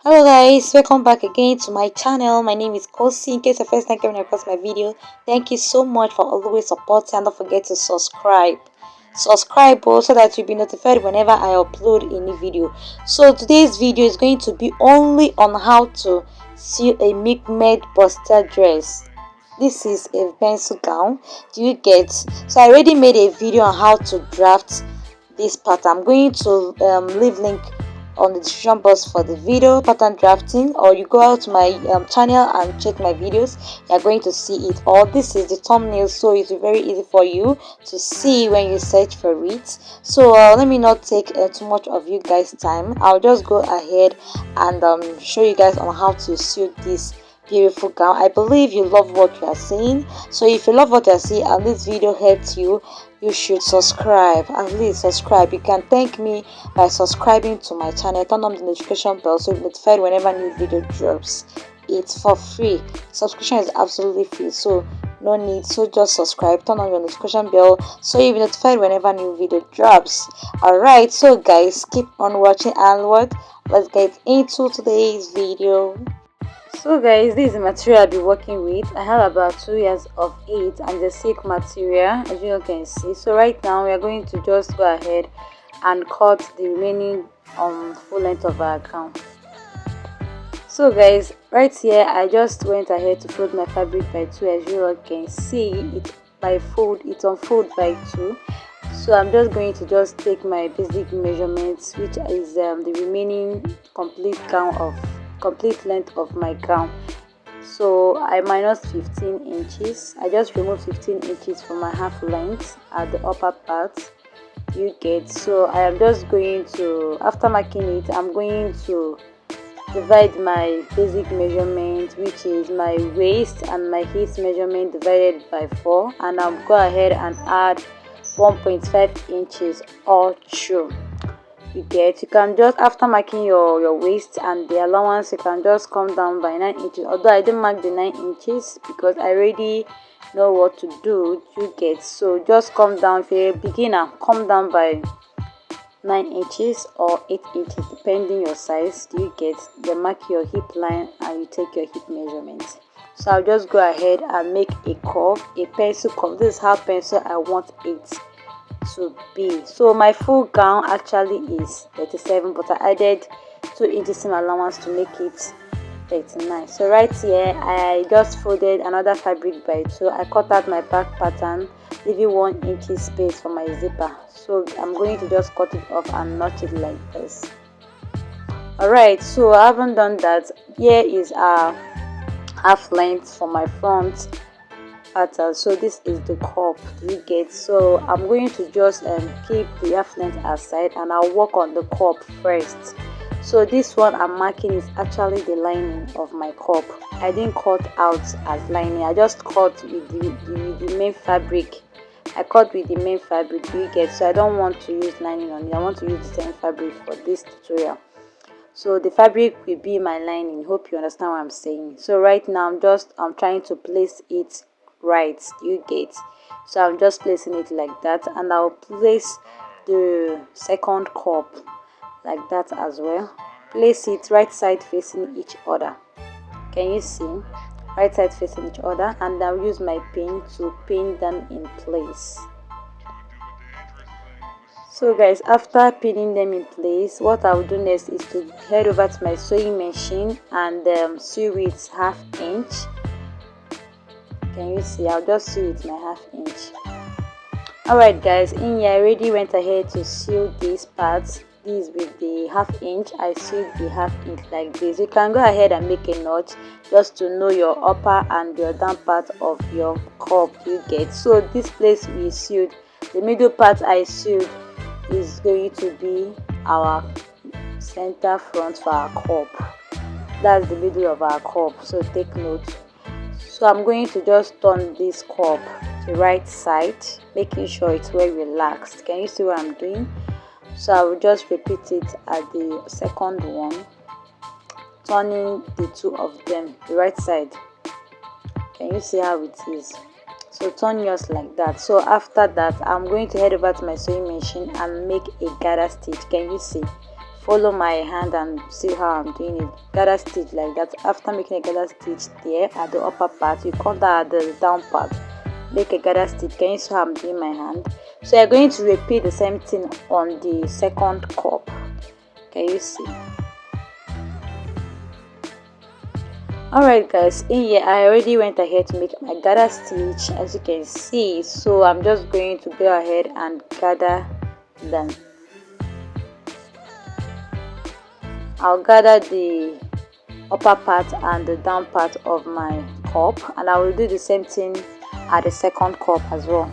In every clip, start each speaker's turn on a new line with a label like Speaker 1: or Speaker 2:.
Speaker 1: Hello guys, welcome back again to my channel. My name is Kosi. In case the first time coming across my video, thank you so much for always supporting, and don't forget to subscribe so that you'll be notified whenever I upload a new video. So today's video is going to be only on how to sew a milkmaid bustier dress. This is a pencil gown. Do you get? So I already made a video on how to draft this pattern. I'm going to leave link on the description box for the video pattern drafting, or you go out to my channel and check my videos. You're going to see it, or this is the thumbnail, so it's very easy for you to see when you search for it. So let me not take too much of you guys time. I'll just go ahead and show you guys on how to sew this beautiful gown. I believe you love what you are seeing, so if you love what you are seeing and this video helps you, you should subscribe. At least subscribe. You can thank me by subscribing to my channel. Turn on the notification bell so you're notified whenever new video drops. It's for free. Subscription is absolutely free, so no need. So just subscribe, turn on your notification bell so you'll be notified whenever new video drops. Alright, so guys, keep on watching and what, let's get into today's video. So guys, this is the material I'll be working with. I have about 2 years of it, and the silk material, as you can see. So right now we are going to just go ahead and cut the remaining full length of our gown. So guys, right here I just went ahead to fold my fabric by 2. As you all can see, it unfold by 2. So I'm just going to just take my basic measurements, which is the remaining complete length of my gown. So I minus 15 inches. I just removed 15 inches from my half length at the upper part, you get. So I am just going to, after marking it, I'm going to divide my basic measurement, which is my waist and my hip measurement, divided by 4, and I'll go ahead and add 1.5 inches or 2. You get, you can just, after marking your waist and the allowance, you can just come down by 9 inches, although I didn't mark the 9 inches because I already know what to do, you get. So just come down, if you're a beginner, come down by 9 inches or 8 inches depending your size, you get. Then mark your hip line and you take your hip measurement. So I'll just go ahead and make a curve, a pencil curve. This is how pencil I want it to be. So my full gown actually is 37, but I added 2 inches seam allowance to make it 39. So right here I just folded another fabric by 2. I cut out my back pattern, leaving 1 inch space for my zipper. So I'm going to just cut it off and notch it like this. Alright, so I haven't done that. Here is our half length for my front pattern. So this is the cup, you get. So I'm going to just keep the half length aside and I'll work on the cup first. So this one I'm marking is actually the lining of my cup. I didn't cut out as lining, I just cut with the main fabric. I cut with the main fabric, you get. So I don't want to use lining on it, I want to use the same fabric for this tutorial. So the fabric will be my lining. Hope you understand what I'm saying. So right now I'm trying to place it right, you get. So I'm just placing it like that, and I'll place the second cup like that as well. Place it right side facing each other. Can you see? Right side facing each other, and I'll use my pin to pin them in place. So guys, after pinning them in place, what I'll do next is to head over to my sewing machine and sew with 1/2 inch. Can you see? I'll just sew with my 1/2 inch. Alright guys, in here I already went ahead to sew these parts. This with the 1/2 inch, I sewed the 1/2 inch like this. You can go ahead and make a knot just to know your upper and your down part of your cup, you get. So this place we sewed, the middle part I sewed is going to be our center front for our cup. That's the middle of our cup, so take note. So I'm going to just turn this cup to right side, making sure it's well relaxed. Can you see what I'm doing? So I will just repeat it at the second one, turning the two of them the right side. Can you see how it is? So turn yours like that. So after that, I'm going to head over to my sewing machine and make a gather stitch. Can you see? follow my hand and see how I'm doing it. Gather stitch like that. After making a gather stitch there at the upper part, you come down at the down part, make a gather stitch. Can you see how I'm doing my hand? So you're going to repeat the same thing on the second cup. Can you see? Alright guys, in here I already went ahead to make my gather stitch, as you can see. So I'm just going to go ahead and gather them. I'll gather the upper part and the down part of my cup, and I will do the same thing at the second cup as well.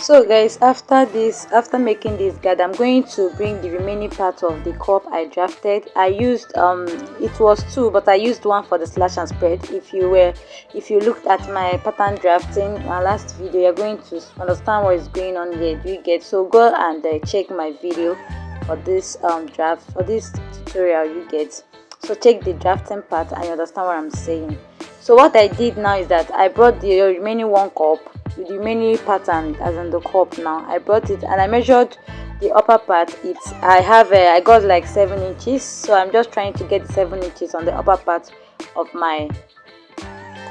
Speaker 1: So guys, after making this guard, I'm going to bring the remaining part of the cup I drafted. I used it was two, but I used one for the slash and spread. If you looked at my pattern drafting, my last video, you're going to understand what is going on here. Do you get? So go and check my video for this for this tutorial, you get. So check the drafting part and you understand what I'm saying. So what I did now is that I brought the remaining one cup with the remaining pattern as in the cup. Now I brought it and I measured the upper part. I got like 7 inches, so I'm just trying to get 7 inches on the upper part of my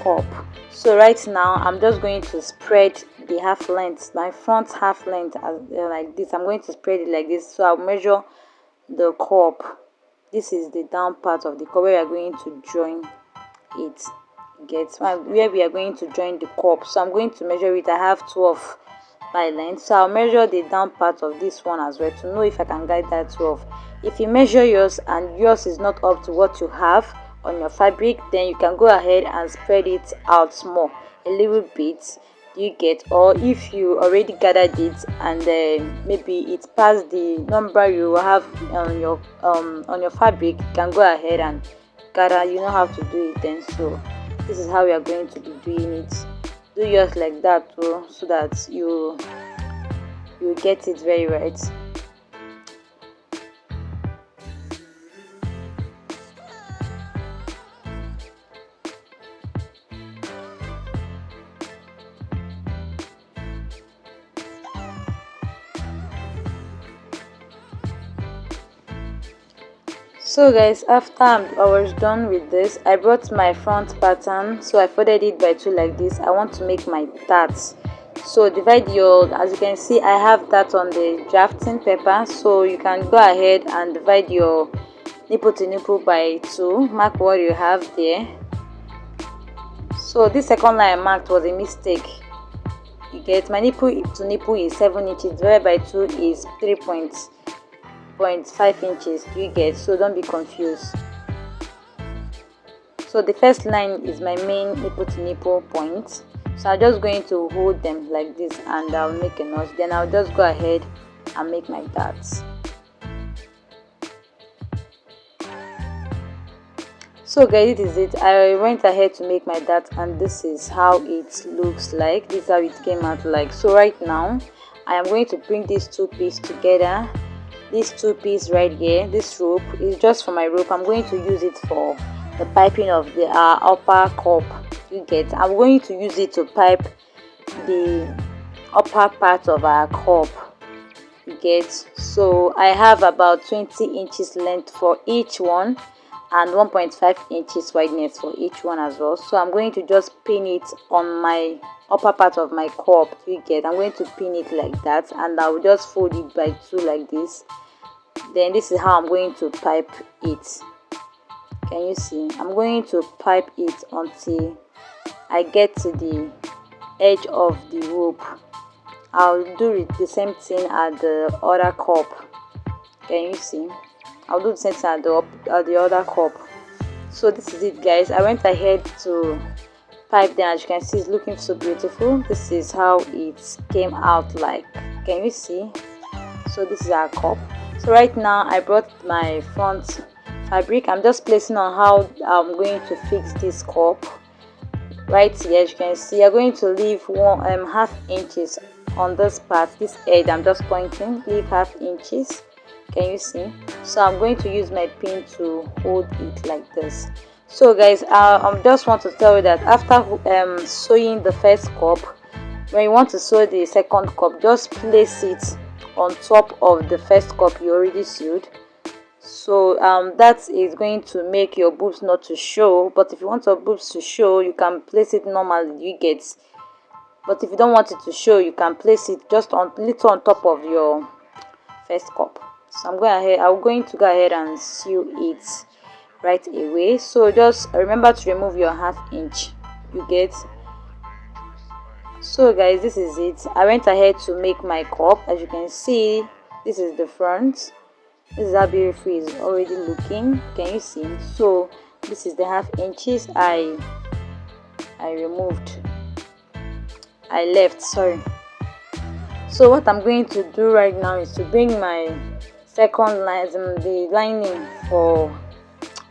Speaker 1: cup. So right now I'm just going to spread the half length, my front half length, like this. I'm going to spread it like this. So I'll measure the cup. This is the down part of the cup where we are going to join it, where we are going to join the cup. So I'm going to measure it. I have 12 by length, so I'll measure the down part of this one as well to know if I can get that 12. If you measure yours and yours is not up to what you have on your fabric, then you can go ahead and spread it out small, a little bit. Do you get? Or if you already gathered it and maybe it passed the number you have on your fabric, you can go ahead and gather. You know how to do it then. So this is how we are going to be doing it. Do yours like that too, so that you get it very right. So guys, after I was done with this, I brought my front pattern, so I folded it by 2 like this. I want to make my darts. So divide your, as you can see, I have that on the drafting paper, so you can go ahead and divide your nipple to nipple by 2. Mark what you have there. So this second line I marked was a mistake. You get, my nipple to nipple is 7 inches, divided by 2 is 3.5 inches. Do you get? So don't be confused. So the first line is my main nipple to nipple point, so I'm just going to hold them like this and I'll make a notch. Then I'll just go ahead and make my darts. So guys, this is it. I went ahead to make my dart and this is how it looks like. This is how it came out like. So right now I am going to bring these 2 pieces together. These 2 pieces right here, this rope is just for my rope. I'm going to use it for the piping of the upper cup. You get? I'm going to use it to pipe the upper part of our cup. You get? So I have about 20 inches length for each one and 1.5 inches wideness for each one as well. So I'm going to just pin it on my upper part of my cup. You get? I'm going to pin it like that and I will just fold it by 2 like this. Then this is how I'm going to pipe it. Can you see? I'm going to pipe it until I get to the edge of the rope. I'll do the same thing at the other cup. Can you see? I'll do the same thing at the other cup. So this is it, guys. I went ahead to pipe them. As you can see, it's looking so beautiful. This is how it came out like. Can you see? So this is our cup. So right now I brought my front fabric. I'm just placing on how I'm going to fix this cup. Right here, as you can see, you're going to leave one half inches on this part, this edge. I'm just pointing, leave half inches. Can you see? So I'm going to use my pin to hold it like this. So guys, I just want to tell you that after sewing the first cup, when you want to sew the second cup, just place it on top of the first cup you already sewed. So that is going to make your boobs not to show. But if you want your boobs to show, you can place it normally, you get. But if you don't want it to show, you can place it just on little on top of your first cup. So I'm going to go ahead and sew it right away. So just remember to remove your half inch, you get. So guys, this is it. I went ahead to make my cup. As you can see, this is the front. This is how beautiful it's already looking. Can you see? So this is the half inches I left, sorry. So what I'm going to do right now is to bring my second line, the lining for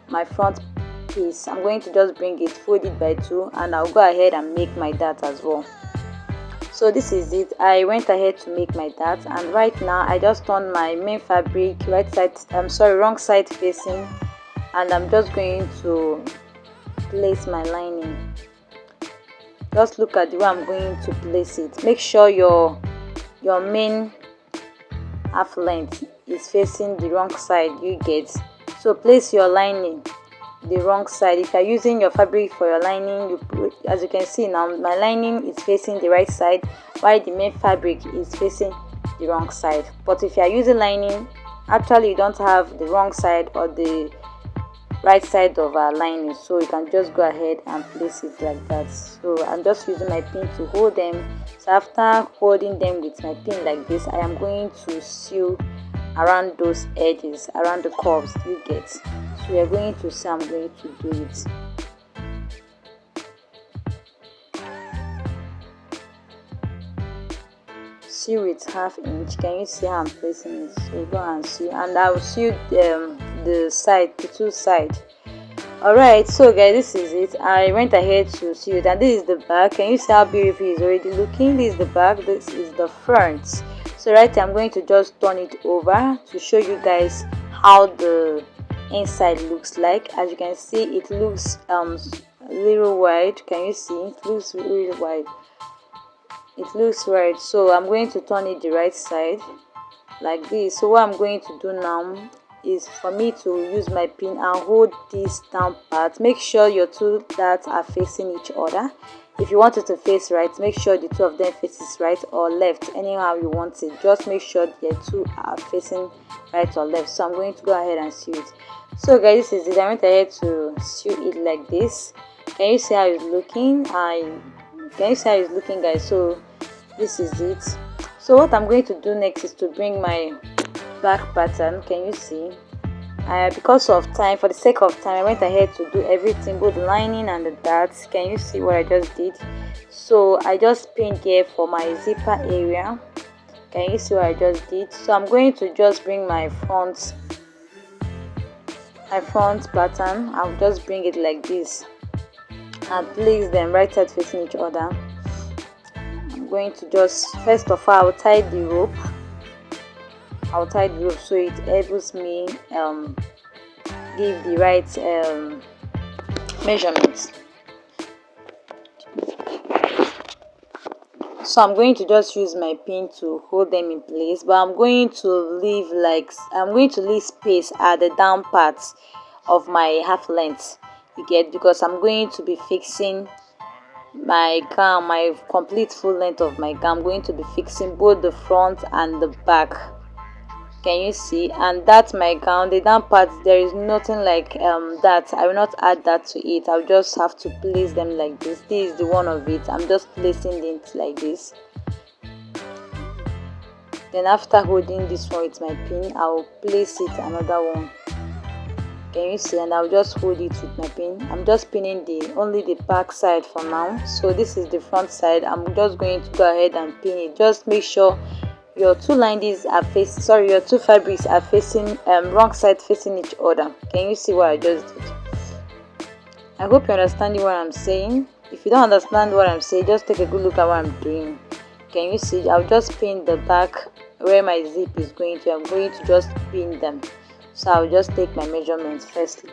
Speaker 1: my front piece. I'm going to just bring it, fold it by 2, and I'll go ahead and make my dart as well. So this is it. I went ahead to make my dart, and right now I just turned my main fabric wrong side facing, and I'm just going to place my lining. Just look at the way I'm going to place it. Make sure your main half length is facing the wrong side, you get. So place your lining the wrong side. If you're using your fabric for your lining, as you can see now, my lining is facing the right side while the main fabric is facing the wrong side. But if you're using lining, actually you don't have the wrong side or the right side of our lining, so you can just go ahead and place it like that. So I'm just using my pin to hold them. So after holding them with my pin like this, I am going to sew around those edges, around the curves, you get. So we are going to see, I'm going to do it. Sew with half inch. Can you see how I'm placing it? So go and sew, and I will sew the two sides. Alright, so guys, this is it. I went ahead to sew it, and this is the back. Can you see how beautiful it's already looking? This is the back, this is the front. So right here, I'm going to just turn it over to show you guys how the inside looks like. As you can see, it looks a little wide. Can you see? It looks really wide. It looks right. So I'm going to turn it the right side like this. So what I'm going to do now is for me to use my pin and hold this down part. Make sure your two darts are facing each other. If you want it to face right, make sure the two of them faces right or left, anyhow you want it. Just make sure the two are facing right or left. So I'm going to go ahead and sew it. So guys, this is it. I went ahead to sew it like this. Can you see how it's looking? Can you see how it's looking, guys? So this is it. So what I'm going to do next is to bring my back pattern. Can you see? Because of time, for the sake of time, I went ahead to do everything, both the lining and the darts. Can you see what I just did? So I just pinned here for my zipper area. Can you see what I just did? So I'm going to just bring my front pattern. I'll just bring it like this and place them right side facing each other. I'm going to just, first of all, I'll tie the rope so it helps me give the right measurements. So I'm going to just use my pin to hold them in place, but I'm going to leave space at the down part of my half length, you get, because I'm going to be fixing my gown, my complete full length of my gown. I'm going to be fixing both the front and the back. Can you see? And that's my gown. The down part, there is nothing like that. I will not add that to it. I'll just have to place them like this. This is the one of it. I'm just placing it like this. Then after holding this one with my pin, I'll place it another one. Can you see? And I'll just hold it with my pin. I'm just pinning only the back side for now. So this is the front side. I'm just going to go ahead and pin it. Just make sure your two linings are facing, sorry, your two fabrics are facing wrong side facing each other. Can you see what I just did? I hope you're understanding what I'm saying. If you don't understand what I'm saying, just take a good look at what I'm doing. Can you see? I'll just pin the back where my zip is going to. I'm going to just pin them. So I'll just take my measurements firstly.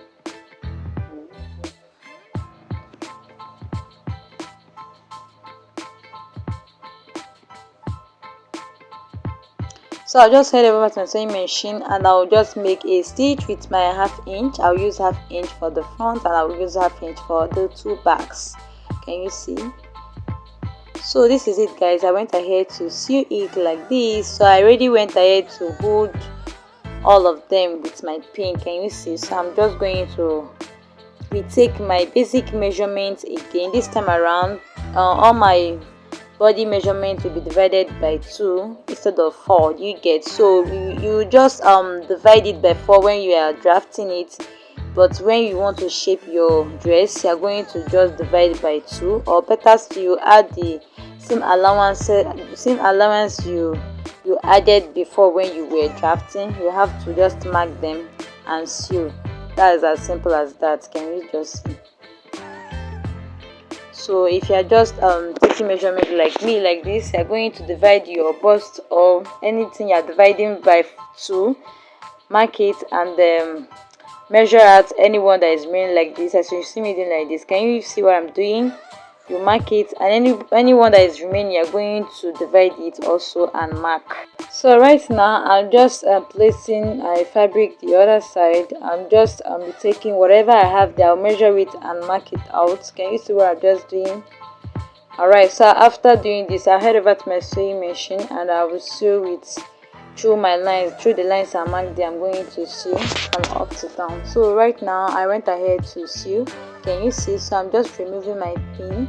Speaker 1: So I'll just head over to my sewing machine and I'll just make a stitch with my ½ inch. I'll use ½ inch for the front and I'll use ½ inch for the two backs. Can you see? So this is it, guys. I went ahead to sew it like this. So I already went ahead to hold all of them with my pin. Can you see? So I'm just going to retake my basic measurements again. This time around, all my body measurement will be divided by 2 instead of 4. You get? So you just divide it by 4 when you are drafting it, but when you want to shape your dress, you are going to just divide it by 2, or better still, you add the same allowance you added before when you were drafting. You have to just mark them and sew. That is as simple as that. Can you just see? So if you are just taking measurement like me, like this, you are going to divide your bust or anything you are dividing by 2, mark it, and measure out anyone that is remaining like this. As you see me doing like this, can you see what I'm doing? You mark it, and anyone that is remaining, you're going to divide it also and mark. So right now I'm just placing a fabric the other side. I'm just taking whatever I have there, I'll measure it and mark it out. Can you see what I'm just doing? Alright, so after doing this, I'll head over to my sewing machine and I will sew it through my lines, through the lines I marked there. I'm going to sew from up to down. So right now I went ahead to sew. Can you see? So I'm just removing my pin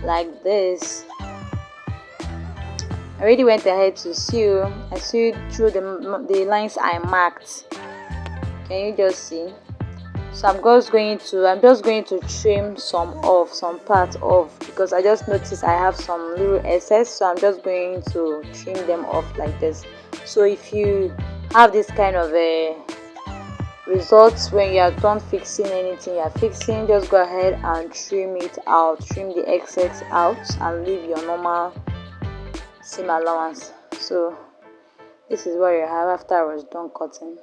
Speaker 1: like this. I already went ahead to sew. I sewed through the lines I marked. Can you just see? So I'm just going to trim some part off, because I just noticed I have some little excess. So I'm just going to trim them off like this. So if you have this kind of a results when you are done fixing anything you're fixing, just go ahead and trim it out, trim the excess out and leave your normal seam allowance. So this is what you have after I was done cutting.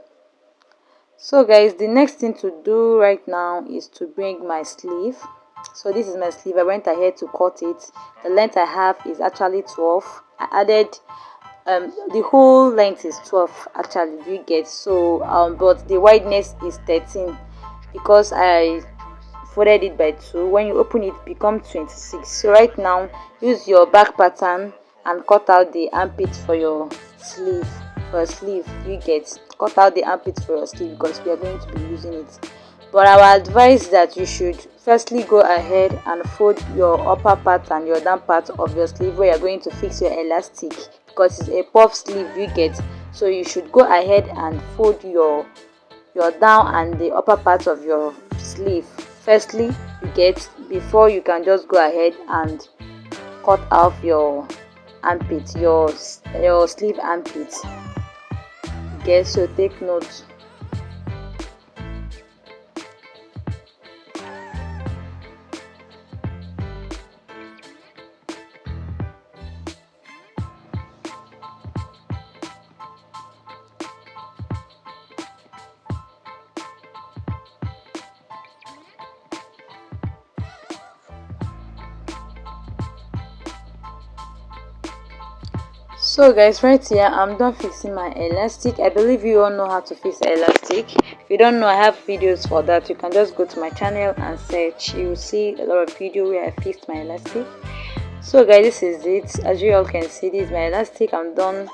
Speaker 1: So guys, the next thing to do right now is to bring my sleeve. So this is my sleeve. I went ahead to cut it. The length I have is actually 12. I added the whole length is 12 actually, you get? So but the wideness is 13 because I folded it by 2. When you open it becomes 26. So right now use your back pattern and cut out the armpit for your sleeve. You get? Cut out the armpit for your sleeve because we are going to be using it. But I would advise that you should firstly go ahead and fold your upper part and your down part of your sleeve where you're going to fix your elastic, because it's a puff sleeve, you get? So you should go ahead and fold your down and the upper part of your sleeve firstly, you get, before you can just go ahead and cut off your armpit, your sleeve armpit. Okay, so take note. So guys, right here I'm done fixing my elastic. I believe you all know how to fix elastic. If you don't know, I have videos for that. You can just go to my channel and search. You will see a lot of video where I fixed my elastic. So guys, this is it. As you all can see, this is my elastic. I'm done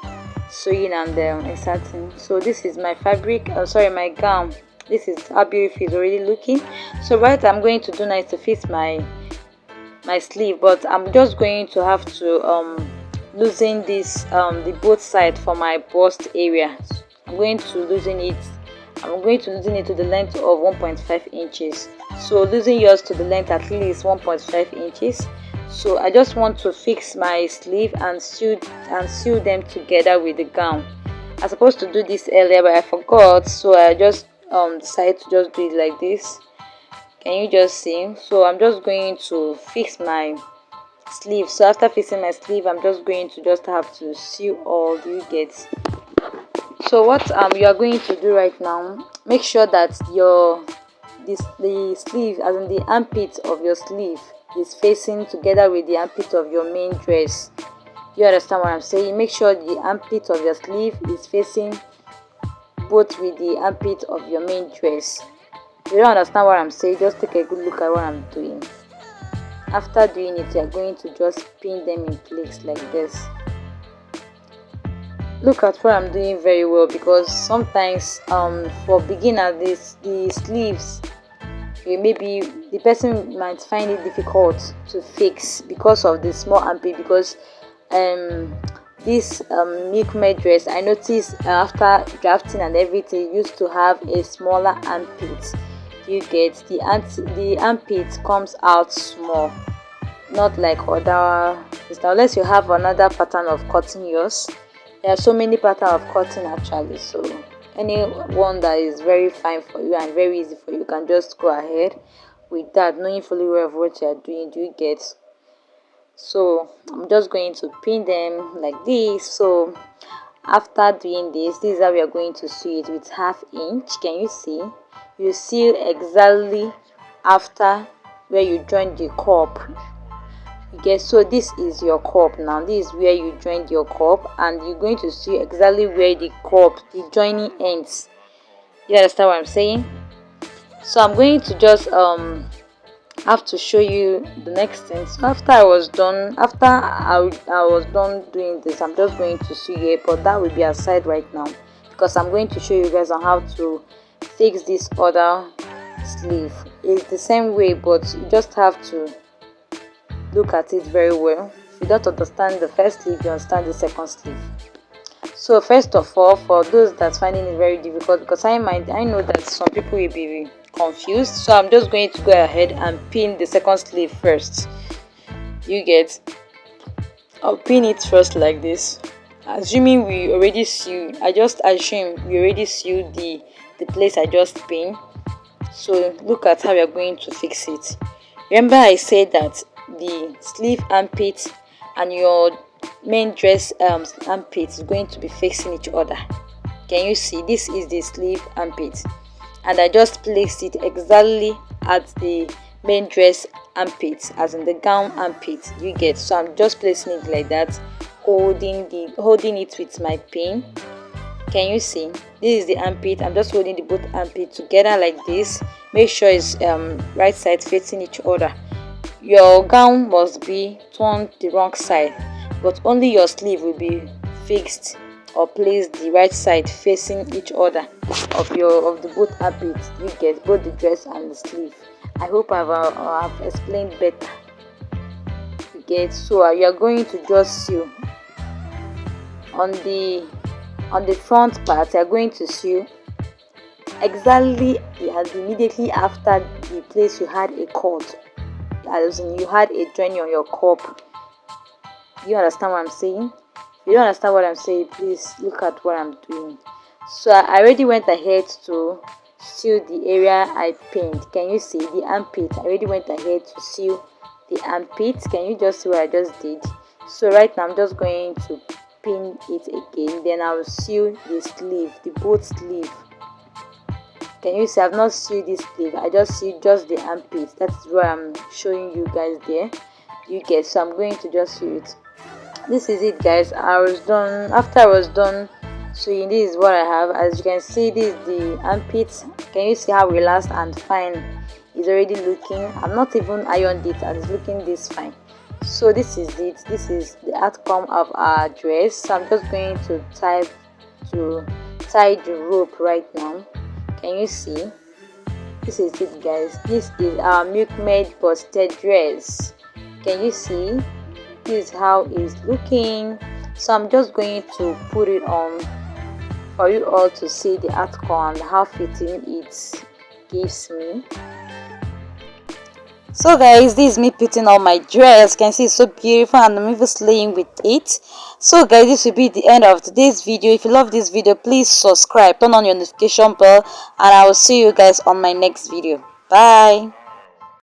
Speaker 1: sewing and inserting. So this is my fabric, my gown. This is how beautiful it's already looking. So what I'm going to do now is to fix my sleeve, but I'm just going to have to loosen this the both side for my bust area. I'm going to loosen it I'm going to loosen it to the length of 1.5 inches. So loosen yours to the length at least 1.5 inches. So I just want to fix my sleeve and sew them together with the gown. I was supposed to do this earlier, but I forgot, so I just decided to just do it like this. Can you just see? So I'm just going to fix my sleeve. So after fixing my sleeve, I'm just going to have to sew all. Do you get? So what you are going to do right now, make sure that the sleeve, as in the armpit of your sleeve, is facing together with the armpit of your main dress. You understand what I'm saying? Make sure the armpit of your sleeve is facing both with the armpit of your main dress. If you don't understand what I'm saying, just take a good look at what I'm doing. After doing it, you're going to just pin them in place like this. Look at what I'm doing very well, because sometimes for beginners, the sleeves, maybe the person might find it difficult to fix because of the small armpit. Because this milkmaid dress, I noticed after drafting and everything, used to have a smaller armpit. You get the armpit comes out small, not like other, unless you have another pattern of cutting yours. There are so many patterns of cutting actually, so any one that is very fine for you and very easy for you, can just go ahead with that, knowing fully well what you are doing. Do you get? So I'm just going to pin them like this. So after doing this is how we are going to sew it with 1/2 inch. Can you see? You sew exactly after where you join the cup. Okay, so this is your cup. Now this is where you joined your cup, and you're going to see exactly where the cup, the joining ends. You understand what I'm saying? So I'm going to just have to show you the next thing. So after I was done doing this, I'm just going to sew here, but that will be aside right now, because I'm going to show you guys on how to fix this other sleeve. It's the same way, but you just have to look at it very well. If you don't understand the first sleeve, you understand the second sleeve. So first of all, for those that's finding it very difficult, because I know that some people will be confused, so I'm just going to go ahead and pin the second sleeve first. You get? I'll pin it first like this, assuming we already sew. I just assume we already sewed the place I just pinned. So look at how we are going to fix it. Remember I said that the sleeve armpit and your main dress armpit is going to be facing each other. Can you see? This is the sleeve armpit, and I just placed it exactly at the main dress armpit, as in the gown armpit. You get? So I'm just placing it like that, holding it with my pin. Can you see? This is the armpit. I'm just holding the both armpit together like this. Make sure it's right side facing each other. Your gown must be turned the wrong side, but only your sleeve will be fixed or placed the right side facing each other of the both armpits. You get? Both the dress and the sleeve. I hope I've explained better. You get? So you are going to just sew on the front part. You are going to sew exactly immediately after the place you had a cut, as in you had a joining on your cup. You understand what I'm saying? If you don't understand what I'm saying, please look at what I'm doing. So I already went ahead to sew the area I pinned. Can you see the armpit? I already went ahead to sew the armpit. Can you just see what I just did? So right now I'm just going to pin it again, then I will sew the sleeve, the both sleeve. Can you see? I've not sewed this sleeve, I just sewed just the armpit. That's what I'm showing you guys there. You get? So I'm going to just sew it. This is it, guys. I was done. After I was done sewing, this is what I have. As you can see, this is the armpit. Can you see how relaxed and fine it's already looking? I'm not even ironed it and it's looking this fine. So this is it. This is the outcome of our dress. So I'm just going to tie the rope right now. Can you see? This is it, guys. This is our milkmaid bustier dress. Can you see? This is how it's looking. So I'm just going to put it on for you all to see the outcome and how fitting it gives me. So guys, this is me putting on my dress. You can see it's so beautiful and I'm even slaying with it. So guys, this will be the end of today's video. If you love this video, please subscribe, turn on your notification bell, and I will see you guys on my next video. Bye.